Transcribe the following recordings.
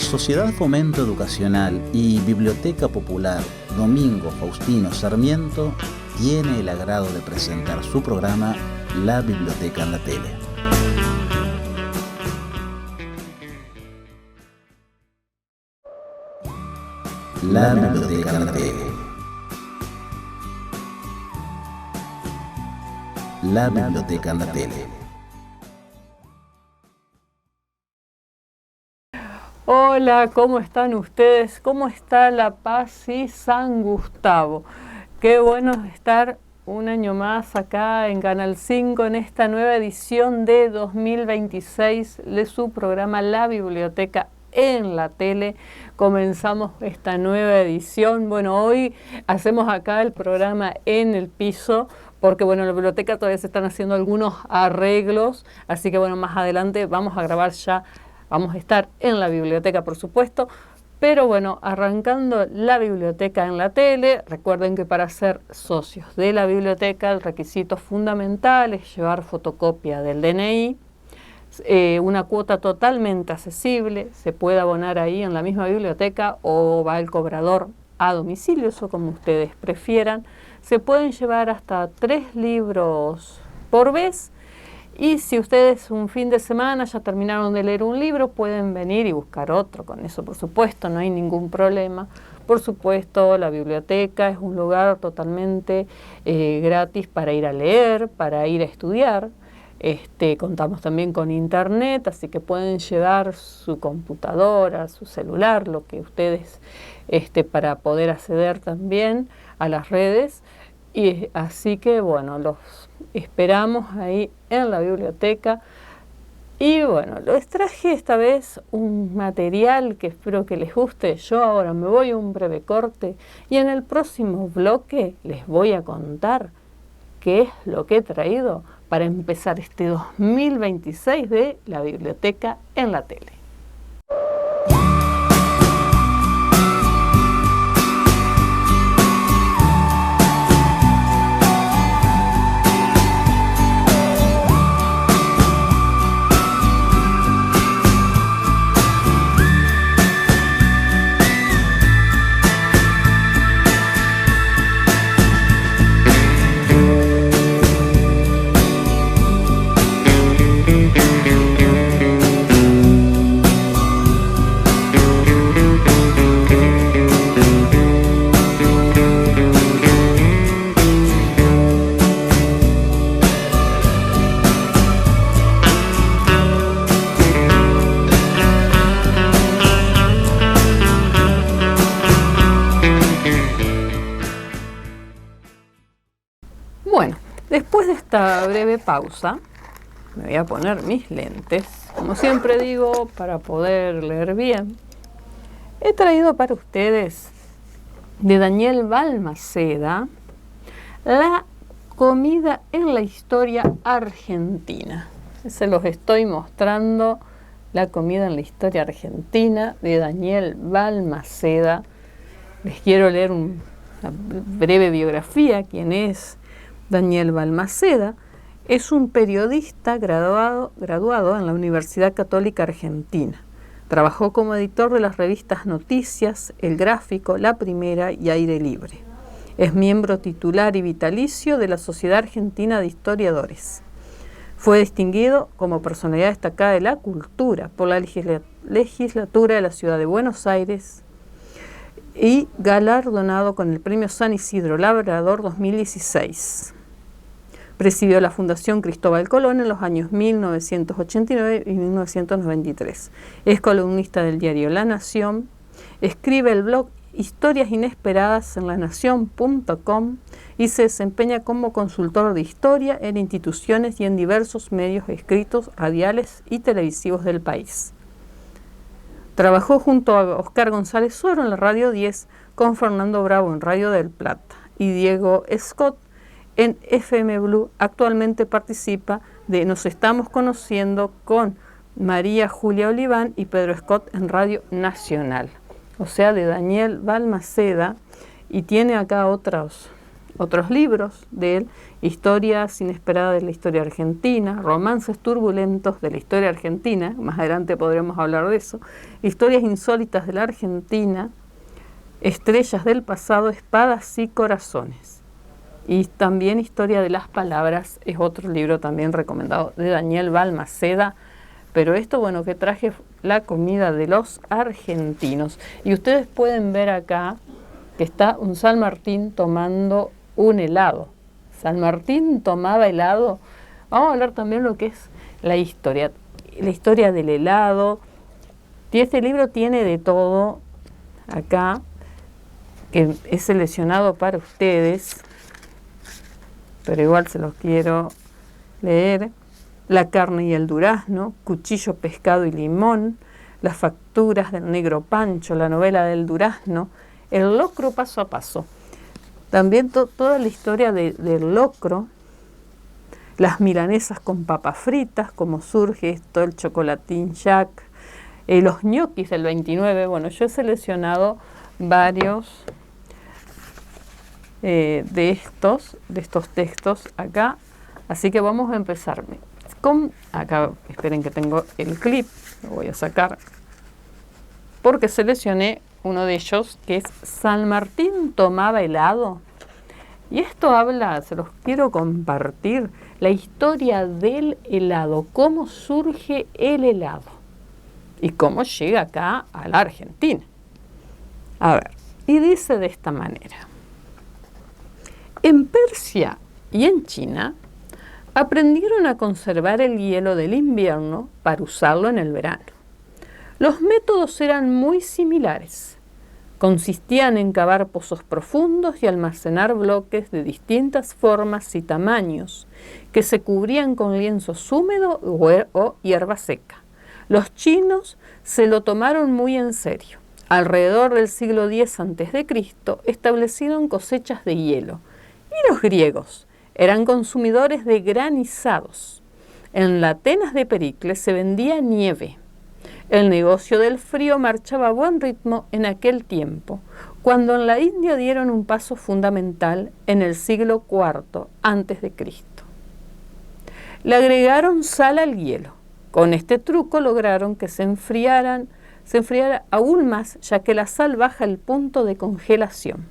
Sociedad Fomento Educacional y Biblioteca Popular Domingo Faustino Sarmiento tiene el agrado de presentar su programa La Biblioteca en la Tele. La Biblioteca en la Tele. La Biblioteca en la Tele. Hola, ¿cómo están ustedes? ¿Cómo está La Paz y San Gustavo? Qué bueno estar un año más acá en Canal 5 en esta nueva edición de 2026 de su programa La Biblioteca en la Tele. Comenzamos esta nueva edición. Bueno, hoy hacemos acá el programa en el piso porque, bueno, en la biblioteca todavía se están haciendo algunos arreglos, así que, bueno, más adelante vamos a grabar ya. Vamos a estar en la biblioteca, por supuesto, pero bueno, arrancando La Biblioteca en la Tele. Recuerden que para ser socios de la biblioteca el requisito fundamental es llevar fotocopia del DNI, una cuota totalmente accesible, se puede abonar ahí en la misma biblioteca o va el cobrador a domicilio, eso como ustedes prefieran. Se pueden llevar hasta 3 libros por vez. Y si ustedes un fin de semana ya terminaron de leer un libro, pueden venir y buscar otro. Con eso, por supuesto, no hay ningún problema. Por supuesto, la biblioteca es un lugar totalmente gratis para ir a leer, para ir a estudiar. Contamos también con internet, así que pueden llevar su computadora, su celular, lo que ustedes, para poder acceder también a las redes. Y así que, bueno, los esperamos ahí en la biblioteca. Y bueno, les traje esta vez un material que espero que les guste. Yo ahora me voy a un breve corte y en el próximo bloque les voy a contar qué es lo que he traído para empezar este 2026 de la Biblioteca en la Tele. Bueno, después de esta breve pausa, me voy a poner mis lentes, como siempre digo, para poder leer bien. He traído para ustedes, de Daniel Balmaceda, La comida en la historia argentina. Se los estoy mostrando, La comida en la historia argentina, de Daniel Balmaceda. Les quiero leer una breve biografía. ¿Quién es Daniel Balmaceda? Es un periodista graduado en la Universidad Católica Argentina. Trabajó como editor de las revistas Noticias, El Gráfico, La Primera y Aire Libre. Es miembro titular y vitalicio de la Sociedad Argentina de Historiadores. Fue distinguido como personalidad destacada de la cultura por la legislatura de la Ciudad de Buenos Aires y galardonado con el Premio San Isidro Labrador 2016. Presidió la Fundación Cristóbal Colón en los años 1989 y 1993. Es columnista del diario La Nación. Escribe el blog Historias Inesperadas en lanación.com y se desempeña como consultor de historia en instituciones y en diversos medios escritos, radiales y televisivos del país. Trabajó junto a Oscar González Suero en la Radio 10, con Fernando Bravo en Radio del Plata y Diego Scott en FM Blue. Actualmente participa de Nos Estamos Conociendo con María Julia Oliván y Pedro Scott en Radio Nacional. O sea, de Daniel Balmaceda, y tiene acá otros otros libros de él: Historias inesperadas de la historia argentina, Romances turbulentos de la historia argentina, más adelante podremos hablar de eso, Historias insólitas de la Argentina, Estrellas del pasado, Espadas y corazones. Y también Historia de las palabras es otro libro también recomendado de Daniel Balmaceda. Pero esto, bueno, que traje la comida de los argentinos. Y ustedes pueden ver acá que está un San Martín tomando un helado. San Martín tomaba helado. Vamos a hablar también lo que es la historia del helado. Y este libro tiene de todo acá, que he seleccionado para ustedes, pero igual se los quiero leer. La carne y el durazno, Cuchillo, pescado y limón, Las facturas del negro Pancho, La novela del durazno, El locro paso a paso. También toda la historia del locro, las milanesas con papas fritas, cómo surge esto, el chocolatín Jack, los ñoquis del 29. Bueno, yo he seleccionado varios de estos textos acá, así que vamos a empezar. Acá, esperen que tengo el clip, lo voy a sacar, porque seleccioné uno de ellos, que es San Martín tomaba helado. Y esto habla, se los quiero compartir, la historia del helado, cómo surge el helado y cómo llega acá a la Argentina. A ver, y dice de esta manera: en Persia y en China aprendieron a conservar el hielo del invierno para usarlo en el verano. Los métodos eran muy similares. Consistían en cavar pozos profundos y almacenar bloques de distintas formas y tamaños que se cubrían con lienzos húmedos o hierba seca. Los chinos se lo tomaron muy en serio. Alrededor del siglo X a.C. establecieron cosechas de hielo. Y los griegos eran consumidores de granizados. En la Atenas de Pericles se vendía nieve. El negocio del frío marchaba a buen ritmo en aquel tiempo, cuando en la India dieron un paso fundamental en el siglo IV a.C. Le agregaron sal al hielo. Con este truco lograron que se enfriara aún más, ya que la sal baja el punto de congelación.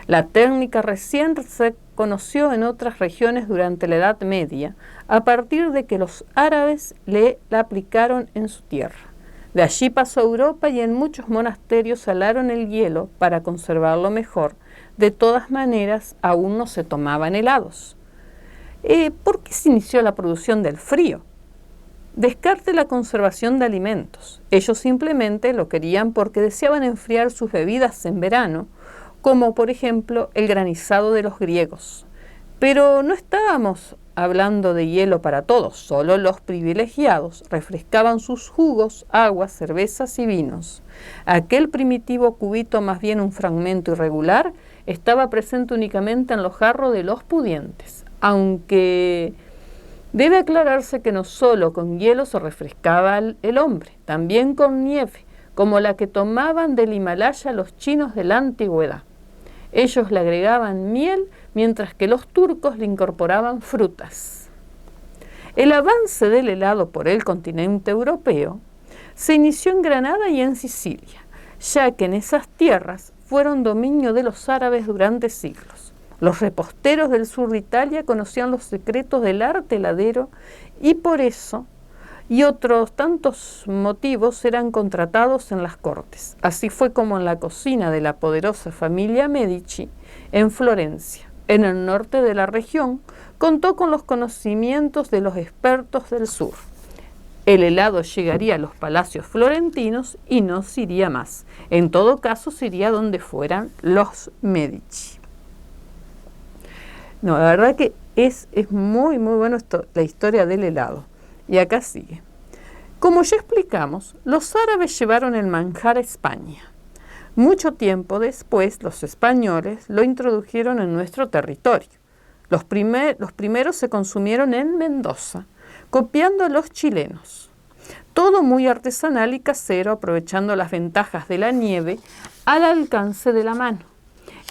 La técnica recién se conoció en otras regiones durante la Edad Media, a partir de que los árabes la aplicaron en su tierra. De allí pasó a Europa y en muchos monasterios salaron el hielo para conservarlo mejor. De todas maneras, aún no se tomaban helados. ¿Por qué se inició la producción del frío? Descarte la conservación de alimentos. Ellos simplemente lo querían porque deseaban enfriar sus bebidas en verano, como por ejemplo el granizado de los griegos. Pero no estábamos hablando de hielo para todos, solo los privilegiados refrescaban sus jugos, aguas, cervezas y vinos. Aquel primitivo cubito, más bien un fragmento irregular, estaba presente únicamente en los jarros de los pudientes, aunque debe aclararse que no solo con hielo se refrescaba el hombre, también con nieve, como la que tomaban del Himalaya los chinos de la antigüedad. Ellos le agregaban miel, mientras que los turcos le incorporaban frutas. El avance del helado por el continente europeo se inició en Granada y en Sicilia, ya que en esas tierras fueron dominio de los árabes durante siglos. Los reposteros del sur de Italia conocían los secretos del arte heladero y por eso y otros tantos motivos eran contratados en las cortes. Así fue como en la cocina de la poderosa familia Medici en Florencia, en el norte de la región, contó con los conocimientos de los expertos del sur. El helado llegaría a los palacios florentinos y no se iría más. En todo caso, se iría donde fueran los Medici. No, la verdad que es muy bueno la historia del helado. Y acá sigue. Como ya explicamos, los árabes llevaron el manjar a España. Mucho tiempo después, los españoles lo introdujeron en nuestro territorio. Los primeros se consumieron en Mendoza, copiando a los chilenos. Todo muy artesanal y casero, aprovechando las ventajas de la nieve al alcance de la mano.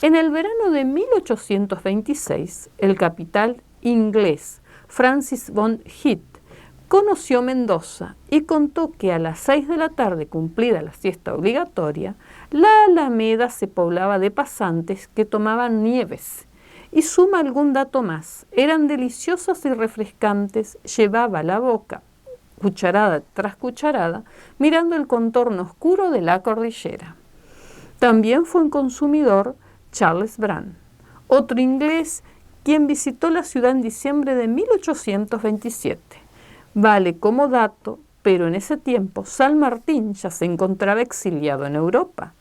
En el verano de 1826, el capitán inglés Francis von Heath conoció Mendoza y contó que a las 6 de la tarde, cumplida la siesta obligatoria, la Alameda se poblaba de pasantes que tomaban nieves. Y suma algún dato más, eran deliciosas y refrescantes, llevaba a la boca, cucharada tras cucharada, mirando el contorno oscuro de la cordillera. También fue un consumidor Charles Brand, otro inglés quien visitó la ciudad en diciembre de 1827. Vale como dato, pero en ese tiempo San Martín ya se encontraba exiliado en Europa.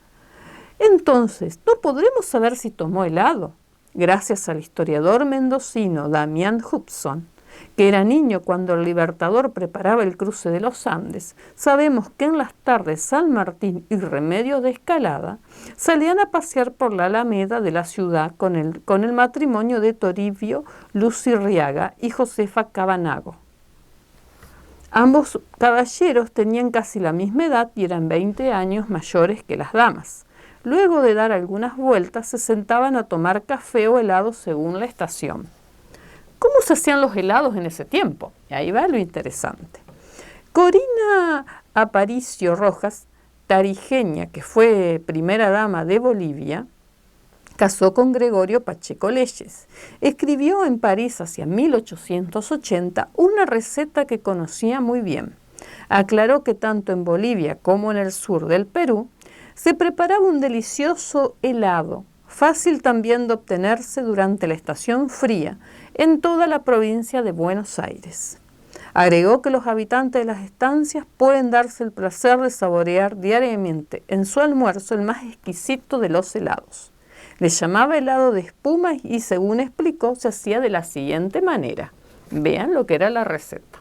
Entonces, no podremos saber si tomó helado. Gracias al historiador mendocino Damián Hobson, que era niño cuando el Libertador preparaba el cruce de los Andes, sabemos que en las tardes San Martín y Remedios de Escalada salían a pasear por la Alameda de la ciudad con el matrimonio de Toribio Lucirriaga y Josefa Cabanago. Ambos caballeros tenían casi la misma edad y eran 20 años mayores que las damas. Luego de dar algunas vueltas, se sentaban a tomar café o helado según la estación. ¿Cómo se hacían los helados en ese tiempo? Y ahí va lo interesante. Corina Aparicio Rojas, tarijeña, que fue primera dama de Bolivia, casó con Gregorio Pacheco Leyes. Escribió en París hacia 1880 una receta que conocía muy bien. Aclaró que tanto en Bolivia como en el sur del Perú se preparaba un delicioso helado, fácil también de obtenerse durante la estación fría en toda la provincia de Buenos Aires. Agregó que los habitantes de las estancias pueden darse el placer de saborear diariamente en su almuerzo el más exquisito de los helados. Le llamaba helado de espuma y, según explicó, se hacía de la siguiente manera. Vean lo que era la receta.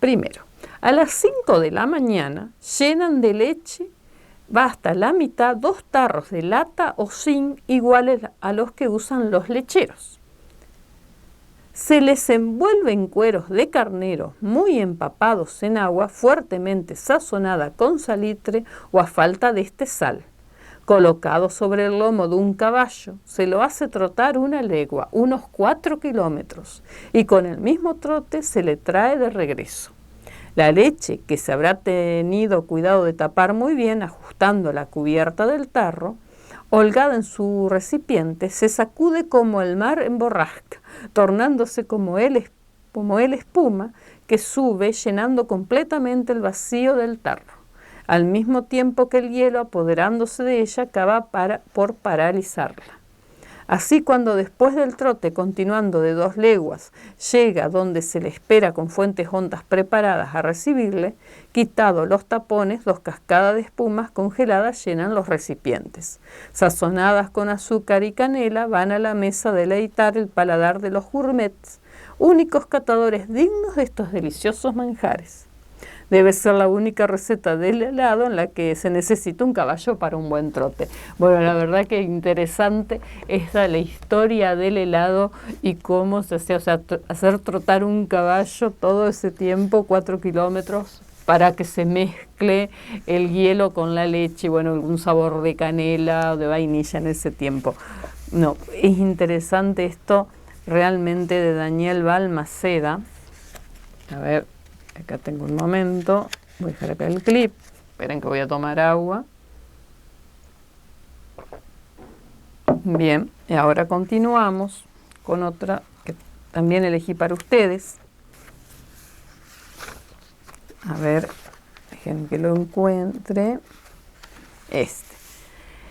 Primero, a las 5 de la mañana llenan de leche, va hasta la mitad, 2 tarros de lata o zinc iguales a los que usan los lecheros. Se les envuelve en cueros de carnero muy empapados en agua fuertemente sazonada con salitre o a falta de este sal. Colocado sobre el lomo de un caballo, se lo hace trotar 1 legua, unos 4 kilómetros, y con el mismo trote se le trae de regreso. La leche, que se habrá tenido cuidado de tapar muy bien, ajustando la cubierta del tarro, holgada en su recipiente, se sacude como el mar en borrasca, tornándose como él espuma que sube, llenando completamente el vacío del tarro, al mismo tiempo que el hielo, apoderándose de ella, acaba por paralizarla. Así, cuando después del trote, continuando de 2 leguas, llega donde se le espera con fuentes hondas preparadas a recibirle, quitado los tapones, 2 cascadas de espumas congeladas llenan los recipientes. Sazonadas con azúcar y canela, van a la mesa a deleitar el paladar de los gourmets, únicos catadores dignos de estos deliciosos manjares. Debe ser la única receta del helado en la que se necesita un caballo para un buen trote. Bueno, la verdad que interesante esta la historia del helado y cómo se hacía, o sea, hacer trotar un caballo todo ese tiempo, 4 kilómetros, para que se mezcle el hielo con la leche, bueno, algún sabor de canela o de vainilla en ese tiempo. No, es interesante esto realmente de Daniel Balmaceda. A ver, acá tengo un momento, voy a dejar acá el clip, esperen que voy a tomar agua. Bien, y ahora continuamos con otra que también elegí para ustedes. A ver, dejen que lo encuentre.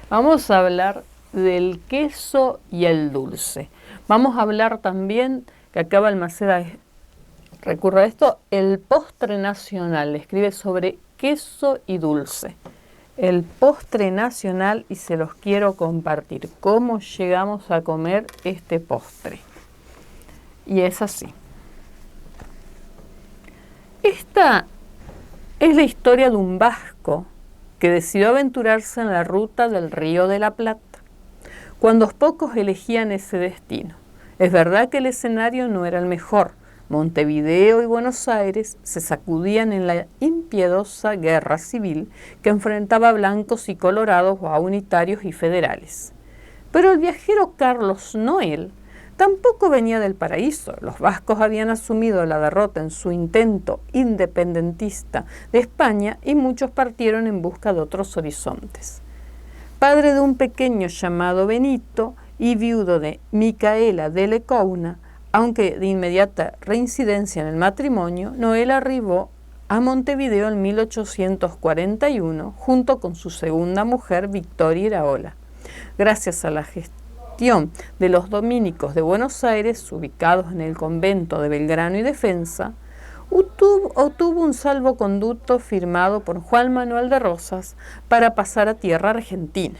Vamos a hablar del queso y el dulce. Vamos a hablar también, que acá Balmaceda recurre a esto, el postre nacional. Escribe sobre queso y dulce. El postre nacional, y se los quiero compartir. ¿Cómo llegamos a comer este postre? Y es así. Esta es la historia de un vasco que decidió aventurarse en la ruta del Río de la Plata, cuando pocos elegían ese destino. Es verdad que el escenario no era el mejor. Montevideo y Buenos Aires se sacudían en la impiedosa guerra civil que enfrentaba a blancos y colorados o a unitarios y federales. Pero el viajero Carlos Noel tampoco venía del paraíso. Los vascos habían asumido la derrota en su intento independentista de España y muchos partieron en busca de otros horizontes. Padre de un pequeño llamado Benito y viudo de Micaela de Lecuona, aunque de inmediata reincidencia en el matrimonio, Noel arribó a Montevideo en 1841 junto con su segunda mujer, Victoria Iraola. Gracias a la gestión de los dominicos de Buenos Aires, ubicados en el convento de Belgrano y Defensa, obtuvo un salvoconducto firmado por Juan Manuel de Rosas para pasar a tierra argentina.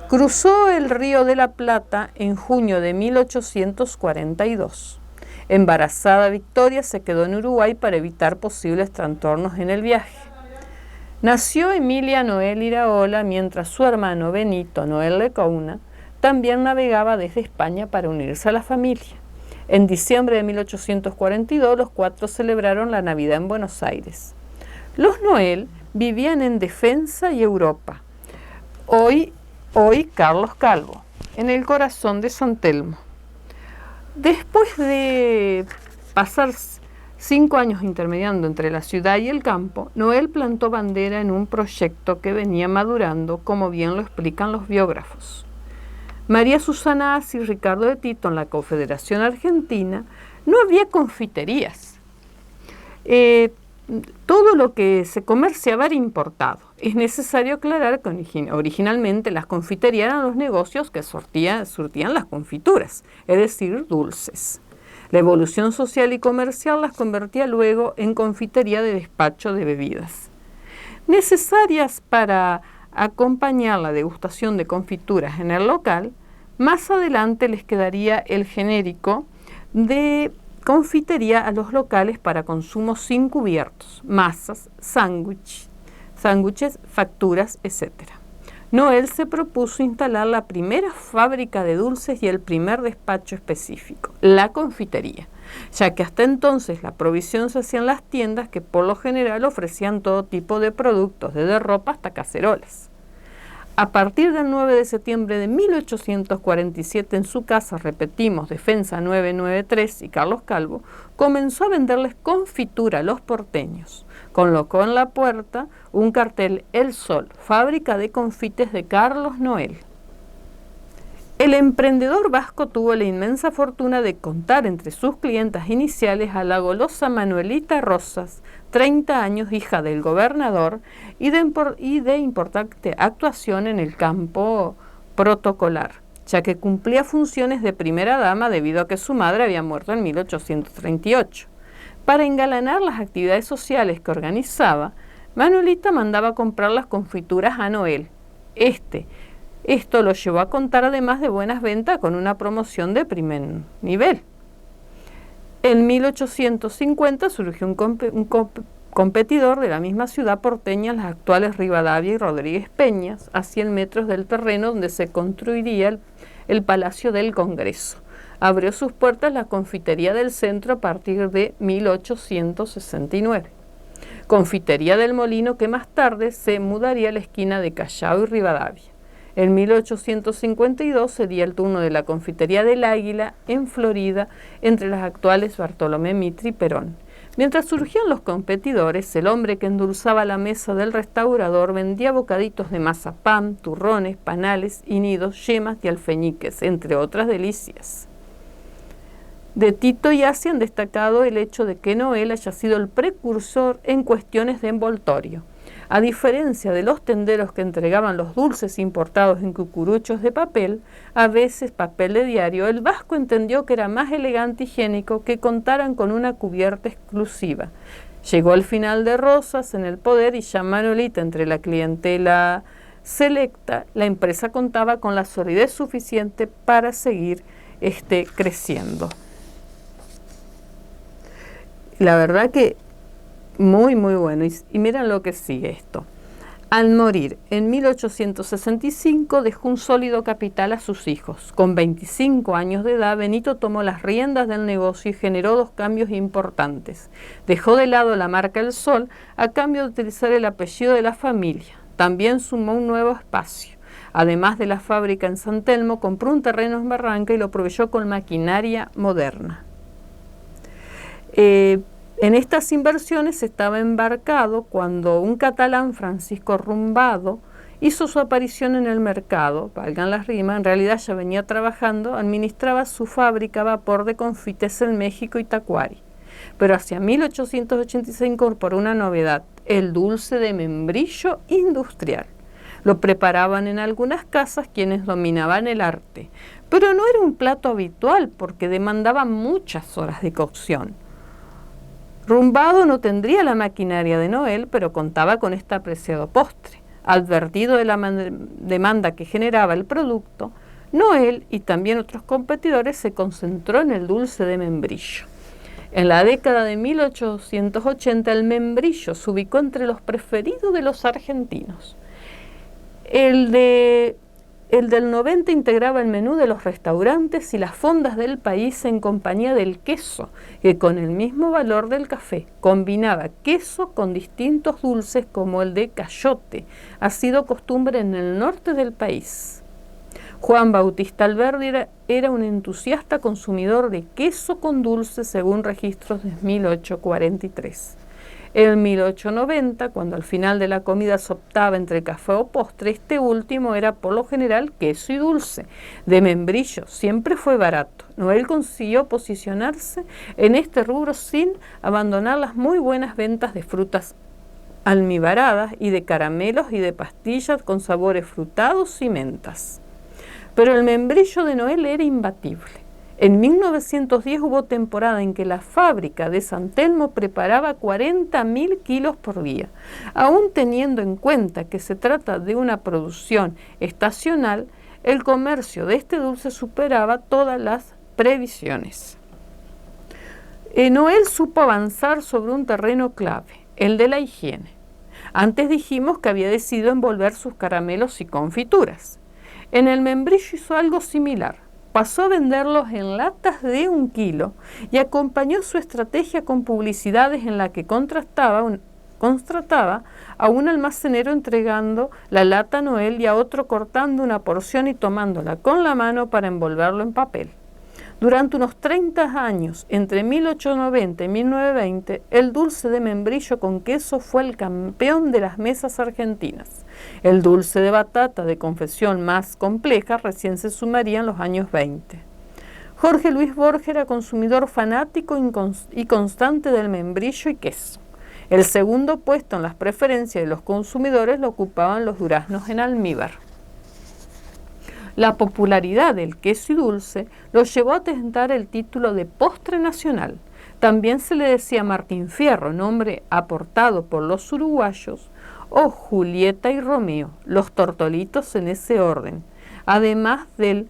Cruzó el Río de la Plata en junio de 1842. Embarazada, Victoria se quedó en Uruguay para evitar posibles trastornos en el viaje. Nació Emilia Noel Iraola, mientras su hermano Benito Noel Lecuona también navegaba desde España para unirse a la familia. En diciembre de 1842, los cuatro celebraron la Navidad en Buenos Aires. Los Noel vivían en Defensa y Europa, hoy Carlos Calvo, en el corazón de San Telmo. Después de pasar 5 años intermediando entre la ciudad y el campo, Noel plantó bandera en un proyecto que venía madurando, como bien lo explican los biógrafos. María Susana As y Ricardo de Tito en la Confederación Argentina no había confiterías. Todo lo que se comerciaba era importado. Es necesario aclarar que originalmente las confiterías eran los negocios que surtían las confituras, es decir, dulces. La evolución social y comercial las convertía luego en confitería de despacho de bebidas. Necesarias para acompañar la degustación de confituras en el local, más adelante les quedaría el genérico de confitería a los locales para consumo sin cubiertos, masas, sándwiches, facturas, etc. Noel se propuso instalar la primera fábrica de dulces y el primer despacho específico, la confitería, ya que hasta entonces la provisión se hacía en las tiendas que por lo general ofrecían todo tipo de productos, desde ropa hasta cacerolas. A partir del 9 de septiembre de 1847, en su casa, repetimos, Defensa 993 y Carlos Calvo, comenzó a venderles confitura a los porteños. Colocó en la puerta un cartel: El Sol, fábrica de confites de Carlos Noel. El emprendedor vasco tuvo la inmensa fortuna de contar entre sus clientas iniciales a la golosa Manuelita Rosas, 30 años, hija del gobernador, y de importante actuación en el campo protocolar, ya que cumplía funciones de primera dama debido a que su madre había muerto en 1838. Para engalanar las actividades sociales que organizaba, Manuelita mandaba comprar las confituras a Noel. Esto lo llevó a contar además de buenas ventas con una promoción de primer nivel. En 1850 surgió un competidor de la misma ciudad porteña, las actuales Rivadavia y Rodríguez Peñas, a 100 metros del terreno donde se construiría el Palacio del Congreso. Abrió sus puertas la Confitería del Centro a partir de 1869. Confitería del Molino, que más tarde se mudaría a la esquina de Callao y Rivadavia. En 1852 sería el turno de la Confitería del Águila en Florida, entre las actuales Bartolomé Mitre y Perón. Mientras surgían los competidores, el hombre que endulzaba la mesa del restaurador vendía bocaditos de mazapán, turrones, panales y nidos, yemas y alfeñiques, entre otras delicias. De Tito y Asia han destacado el hecho de que Noel haya sido el precursor en cuestiones de envoltorio. A diferencia de los tenderos que entregaban los dulces importados en cucuruchos de papel, a veces papel de diario, el vasco entendió que era más elegante y higiénico que contaran con una cubierta exclusiva. Llegó al final de Rosas en el poder y ya Manuelita entre la clientela selecta, la empresa contaba con la solidez suficiente para seguir creciendo. La verdad que muy bueno. Y miren lo que sigue esto. Al morir en 1865 dejó un sólido capital a sus hijos. Con 25 años de edad, Benito tomó las riendas del negocio y generó 2 cambios importantes. Dejó de lado la marca El Sol a cambio de utilizar el apellido de la familia. También sumó un nuevo espacio. Además de la fábrica en San Telmo, compró un terreno en Barranca y lo proveyó con maquinaria moderna. En estas inversiones estaba embarcado cuando un catalán, Francisco Rumbado, hizo su aparición en el mercado, valgan las rimas, en realidad ya venía trabajando, administraba su fábrica a vapor de confites en México y Tacuari. Pero hacia 1886 incorporó una novedad, el dulce de membrillo industrial. Lo preparaban en algunas casas quienes dominaban el arte, pero no era un plato habitual porque demandaba muchas horas de cocción. Rumbado no tendría la maquinaria de Noel, pero contaba con este apreciado postre. Advertido de la demanda que generaba el producto, Noel y también otros competidores se concentró en el dulce de membrillo. En la década de 1880 el membrillo se ubicó entre los preferidos de los argentinos. El del 90 integraba el menú de los restaurantes y las fondas del país en compañía del queso, que con el mismo valor del café combinaba queso con distintos dulces como el de cayote. Ha sido costumbre en el norte del país. Juan Bautista Alberdi era un entusiasta consumidor de queso con dulce según registros de 1843. En 1890, cuando al final de la comida se optaba entre café o postre, este último era por lo general queso y dulce. De membrillo siempre fue barato. Noel consiguió posicionarse en este rubro sin abandonar las muy buenas ventas de frutas almibaradas y de caramelos y de pastillas con sabores frutados y mentas. Pero el membrillo de Noel era imbatible. En 1910 hubo temporada en que la fábrica de San Telmo preparaba 40.000 kilos por día. Aún teniendo en cuenta que se trata de una producción estacional, el comercio de este dulce superaba todas las previsiones. Noel supo avanzar sobre un terreno clave, el de la higiene. Antes dijimos que había decidido envolver sus caramelos y confituras. En el membrillo hizo algo similar. Pasó a venderlos en latas de 1 kilo y acompañó su estrategia con publicidades en la que contrataba a un almacenero entregando la lata a Noel y a otro cortando una porción y tomándola con la mano para envolverlo en papel. Durante unos 30 años, entre 1890 y 1920, el dulce de membrillo con queso fue el campeón de las mesas argentinas. El dulce de batata de confección más compleja recién se sumaría en los años 20. Jorge Luis Borges era consumidor fanático y constante del membrillo y queso. El segundo puesto en las preferencias de los consumidores lo ocupaban los duraznos en almíbar. La popularidad del queso y dulce lo llevó a tentar el título de postre nacional. También se le decía Martín Fierro, nombre aportado por los uruguayos, o Julieta y Romeo, los tortolitos en ese orden, además del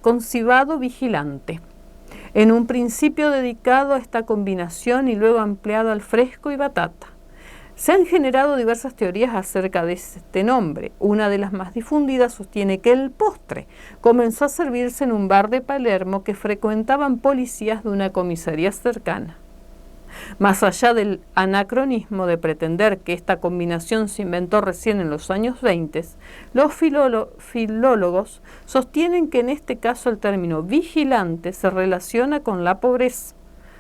concibado vigilante. En un principio dedicado a esta combinación y luego ampliado al fresco y batata. Se han generado diversas teorías acerca de este nombre. Una de las más difundidas sostiene que el postre comenzó a servirse en un bar de Palermo que frecuentaban policías de una comisaría cercana. Más allá del anacronismo de pretender que esta combinación se inventó recién en los años 20, los filólogos sostienen que en este caso el término vigilante se relaciona con la pobreza.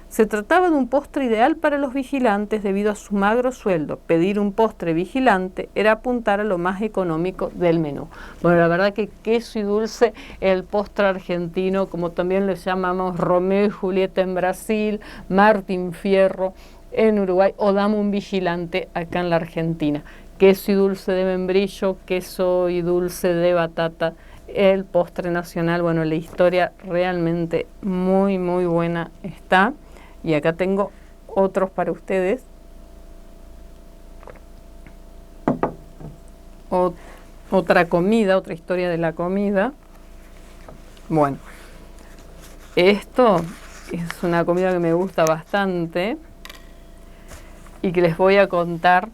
Se trataba de un postre ideal para los vigilantes debido a su magro sueldo. Pedir un postre vigilante era apuntar a lo más económico del menú. Bueno, la verdad que queso y dulce, el postre argentino, como también le llamamos Romeo y Julieta en Brasil, Martín Fierro en Uruguay, o Dame un vigilante acá en la Argentina. Queso y dulce de membrillo, queso y dulce de batata, el postre nacional. Bueno, la historia realmente muy, muy buena está. Y acá tengo otros para ustedes. Otra comida, otra historia de la comida. Bueno, esto es una comida que me gusta bastante y que les voy a contar.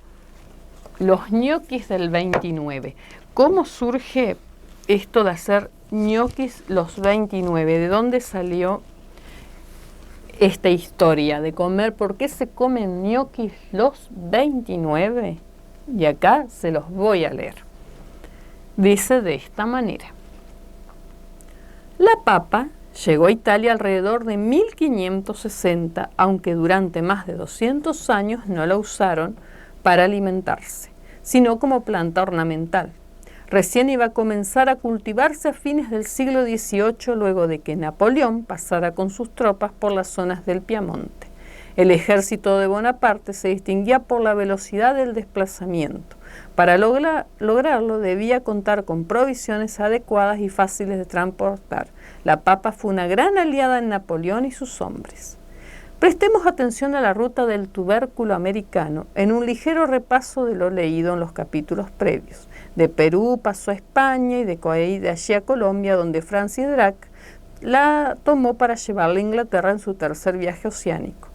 Los ñoquis del 29. ¿Cómo surge esto de hacer ñoquis los 29? ¿De dónde salió esta historia de comer? ¿Por qué se comen ñoquis los 29? Y acá se los voy a leer. Dice de esta manera: la papa llegó a Italia alrededor de 1560, aunque durante más de 200 años no la usaron para alimentarse, sino como planta ornamental. Recién iba a comenzar a cultivarse a fines del siglo XVIII, luego de que Napoleón pasara con sus tropas por las zonas del Piamonte. El ejército de Bonaparte se distinguía por la velocidad del desplazamiento. Para lograrlo debía contar con provisiones adecuadas y fáciles de transportar. La papa fue una gran aliada en Napoleón y sus hombres. Prestemos atención a la ruta del tubérculo americano en un ligero repaso de lo leído en los capítulos previos. De Perú pasó a España y de allí a Colombia, donde Francis Drake la tomó para llevarla a Inglaterra en su tercer viaje oceánico,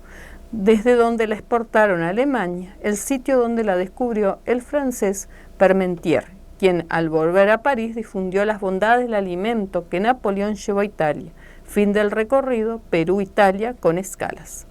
desde donde la exportaron a Alemania, el sitio donde la descubrió el francés Parmentier, quien al volver a París difundió las bondades del alimento que Napoleón llevó a Italia. Fin del recorrido, Perú-Italia con escalas.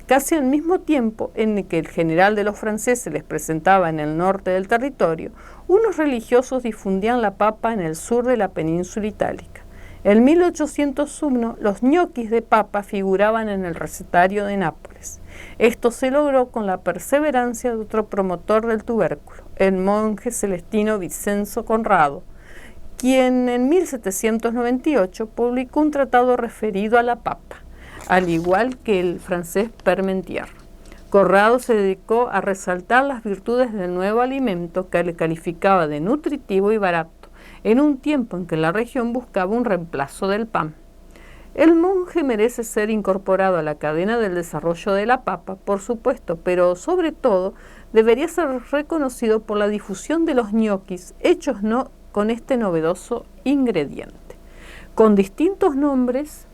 Casi al mismo tiempo en que el general de los franceses les presentaba en el norte del territorio, unos religiosos difundían la papa en el sur de la península itálica. En 1801, los ñoquis de papa figuraban en el recetario de Nápoles. Esto se logró con la perseverancia de otro promotor del tubérculo, el monje celestino Vicenzo Conrado, quien en 1798 publicó un tratado referido a la papa, al igual que el francés Parmentier. Conrado se dedicó a resaltar las virtudes del nuevo alimento, que le calificaba de nutritivo y barato, en un tiempo en que la región buscaba un reemplazo del pan. El monje merece ser incorporado a la cadena del desarrollo de la papa, por supuesto, pero sobre todo debería ser reconocido por la difusión de los ñoquis, hechos con este novedoso ingrediente. Con distintos nombres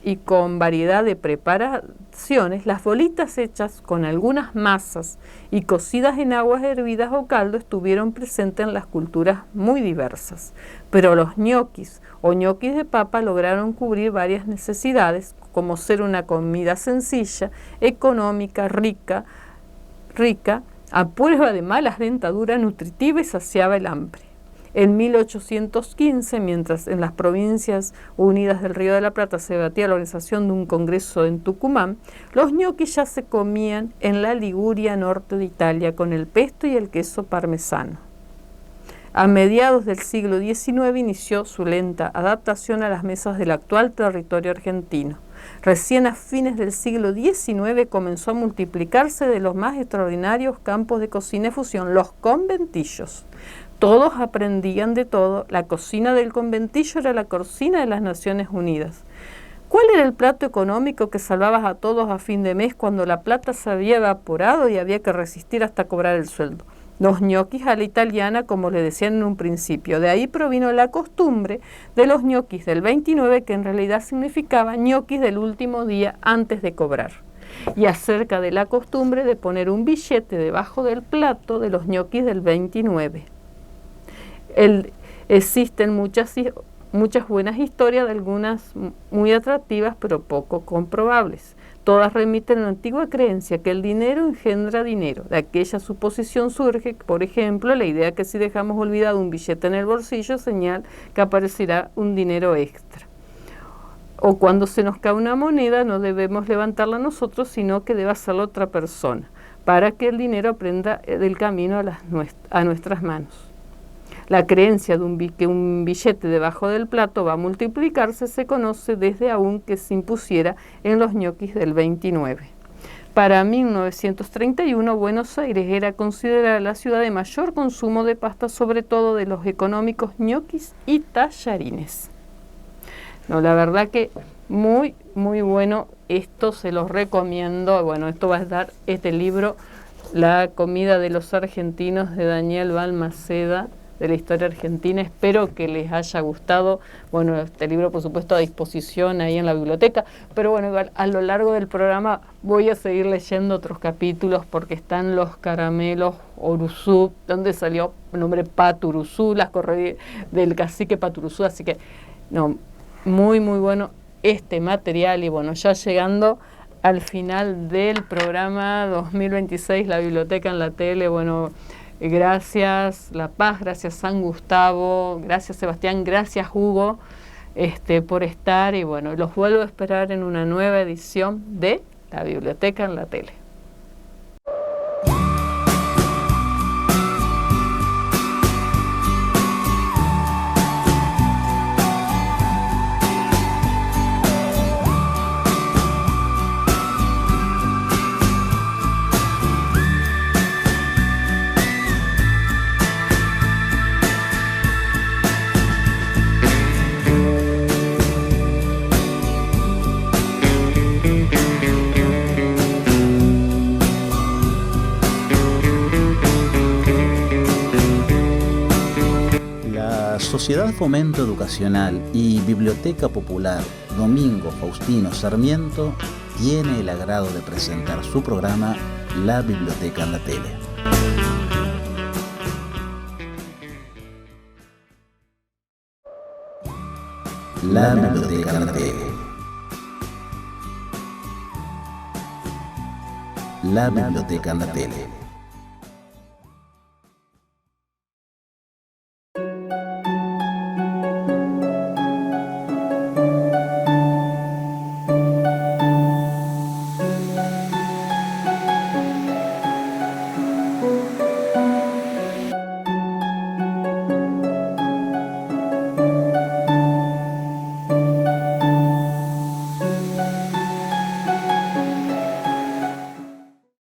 y con variedad de preparaciones, las bolitas hechas con algunas masas y cocidas en aguas hervidas o caldo estuvieron presentes en las culturas muy diversas. Pero los ñoquis o ñoquis de papa lograron cubrir varias necesidades, como ser una comida sencilla, económica, rica, a prueba de malas dentaduras, nutritiva y saciaba el hambre. En 1815, mientras en las Provincias Unidas del Río de la Plata se debatía la organización de un congreso en Tucumán, los ñoquis ya se comían en la Liguria norte de Italia con el pesto y el queso parmesano. A mediados del siglo XIX inició su lenta adaptación a las mesas del actual territorio argentino. Recién a fines del siglo XIX comenzó a multiplicarse de los más extraordinarios campos de cocina y fusión, los conventillos. Todos aprendían de todo. La cocina del conventillo era la cocina de las Naciones Unidas. ¿Cuál era el plato económico que salvabas a todos a fin de mes cuando la plata se había evaporado y había que resistir hasta cobrar el sueldo? Los ñoquis a la italiana, como le decían en un principio. De ahí provino la costumbre de los ñoquis del 29, que en realidad significaba ñoquis del último día antes de cobrar. Y acerca de la costumbre de poner un billete debajo del plato de los ñoquis del 29. Existen muchas buenas historias, de algunas muy atractivas, pero poco comprobables. Todas remiten a la antigua creencia que el dinero engendra dinero. De aquella suposición surge, por ejemplo, la idea que si dejamos olvidado un billete en el bolsillo, señal que aparecerá un dinero extra. O cuando se nos cae una moneda, no debemos levantarla nosotros, sino que debe hacerlo otra persona, para que el dinero aprenda del camino a nuestras manos. La creencia de que un billete debajo del plato va a multiplicarse se conoce desde aún que se impusiera en los ñoquis del 29. Para 1931, Buenos Aires era considerada la ciudad de mayor consumo de pasta, sobre todo de los económicos ñoquis y tallarines. No, la verdad que muy, muy bueno. Esto se los recomiendo. Bueno, esto va a estar este libro, La comida de los argentinos, de Daniel Balmaceda, de la historia argentina. Espero que les haya gustado. Bueno, este libro, por supuesto, a disposición ahí en la biblioteca, pero bueno, igual a lo largo del programa voy a seguir leyendo otros capítulos, porque están los caramelos Uruzú, donde salió el nombre Paturuzú, las correrías del cacique Paturuzú, así que no, muy, muy bueno este material. Y bueno, ya llegando al final del programa 2026, La Biblioteca en la Tele, bueno, Gracias La Paz, gracias San Gustavo, gracias Sebastián, gracias Hugo por estar, y bueno, los vuelvo a esperar en una nueva edición de La Biblioteca en la Tele. Sociedad Fomento Educacional y Biblioteca Popular Domingo Faustino Sarmiento tiene el agrado de presentar su programa La Biblioteca en la Tele. La Biblioteca en la Tele. La Biblioteca en la Tele.